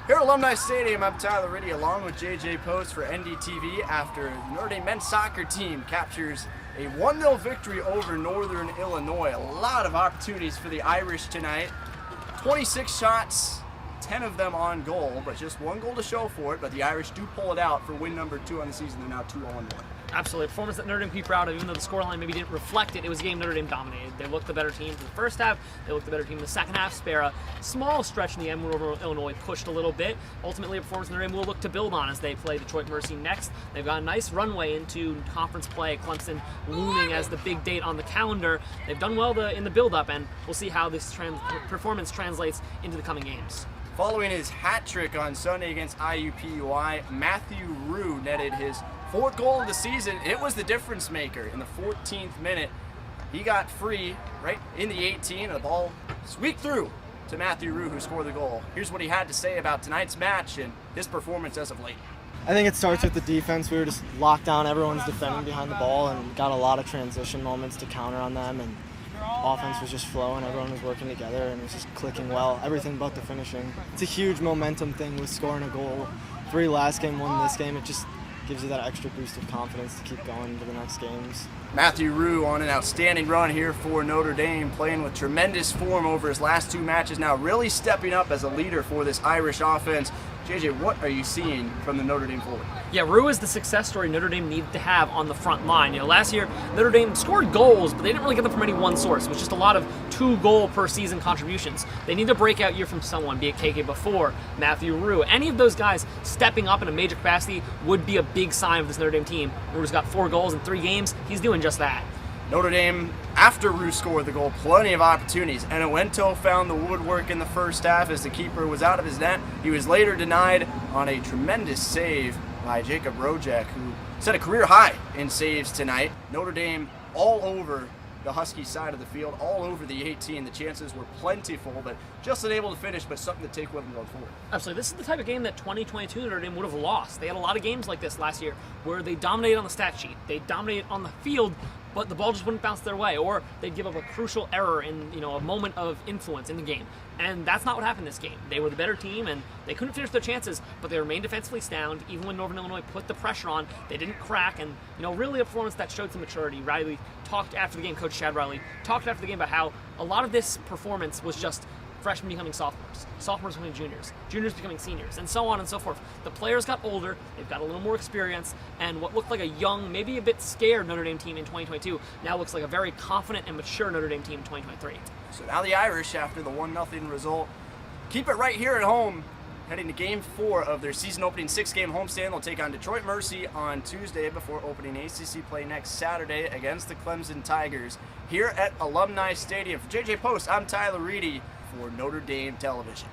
Here at Alumni Stadium, I'm Tyler Reidy along with JJ Post for NDTV after the Notre Dame men's soccer team captures a 1-0 victory over Northern Illinois. A lot of opportunities for the Irish tonight. 26 shots, 10 of them on goal, but just one goal to show for it. But the Irish do pull it out for win number 2 on the season. They're now 2-1. Absolutely. A performance that Notre Dame can be proud of, even though the scoreline maybe didn't reflect it. It was a game Notre Dame dominated. They looked the better team for the first half. They looked the better team in the second half. Spare a small stretch in the end where Illinois pushed a little bit. Ultimately, a performance Notre Dame will look to build on as they play Detroit Mercy next. They've got a nice runway into conference play. Clemson looming as the big date on the calendar. They've done well in the build-up, and we'll see how this performance translates into the coming games. Following his hat trick on Sunday against IUPUI, Matthew Rouu netted his 4th goal of the season. It was the difference maker in the 14th minute. He got free right in the 18, and the ball squeaked through to Matthew Rouu, who scored the goal. Here's what he had to say about tonight's match and his performance as of late. I think it starts with the defense. We were just locked down. Everyone's defending behind the ball and got a lot of transition moments to counter on them. And offense was just flowing. Everyone was working together and it was just clicking well. Everything but the finishing. It's a huge momentum thing with scoring a goal. 3 last game, 1 this game. It just gives you that extra boost of confidence to keep going into the next games. Matthew Rouu on an outstanding run here for Notre Dame, playing with tremendous form over his last 2 matches, now really stepping up as a leader for this Irish offense. JJ, what are you seeing from the Notre Dame forward? Yeah, Rouu is the success story Notre Dame needed to have on the front line. Last year, Notre Dame scored goals, but they didn't really get them from any one source. It was just a lot of 2-goal per season contributions. They need a breakout year from someone, be it KK before, Matthew Rouu. Any of those guys stepping up in a major capacity would be a big sign of this Notre Dame team. Rouu's got 4 goals in 3 games. He's doing just that. Notre Dame, after Rouu scored the goal, plenty of opportunities. Enuento found the woodwork in the first half as the keeper was out of his net. He was later denied on a tremendous save by Jacob Rojek, who set a career high in saves tonight. Notre Dame all over the Husky side of the field, all over the 18. The chances were plentiful, but just unable to finish, but something to take with them going forward. Absolutely. This is the type of game that 2022 Notre Dame would have lost. They had a lot of games like this last year where they dominated on the stat sheet. They dominated on the field, but the ball just wouldn't bounce their way, or they'd give up a crucial error in a moment of influence in the game. And that's not what happened this game. They were the better team, and they couldn't finish their chances, but they remained defensively sound. Even when Northern Illinois put the pressure on, they didn't crack, and really a performance that showed some maturity. Riley talked after the game, Coach Chad Riley talked after the game about how a lot of this performance was just freshmen becoming sophomores, sophomores becoming juniors, juniors becoming seniors, and so on and so forth. The players got older, they've got a little more experience, and what looked like a young, maybe a bit scared Notre Dame team in 2022 now looks like a very confident and mature Notre Dame team in 2023. So now the Irish, after the 1-0 result, keep it right here at home, heading to Game 4 of their season-opening 6-game homestand. They'll take on Detroit Mercy on Tuesday before opening ACC play next Saturday against the Clemson Tigers here at Alumni Stadium. For JJ Post, I'm Tyler Reidy for Notre Dame Television.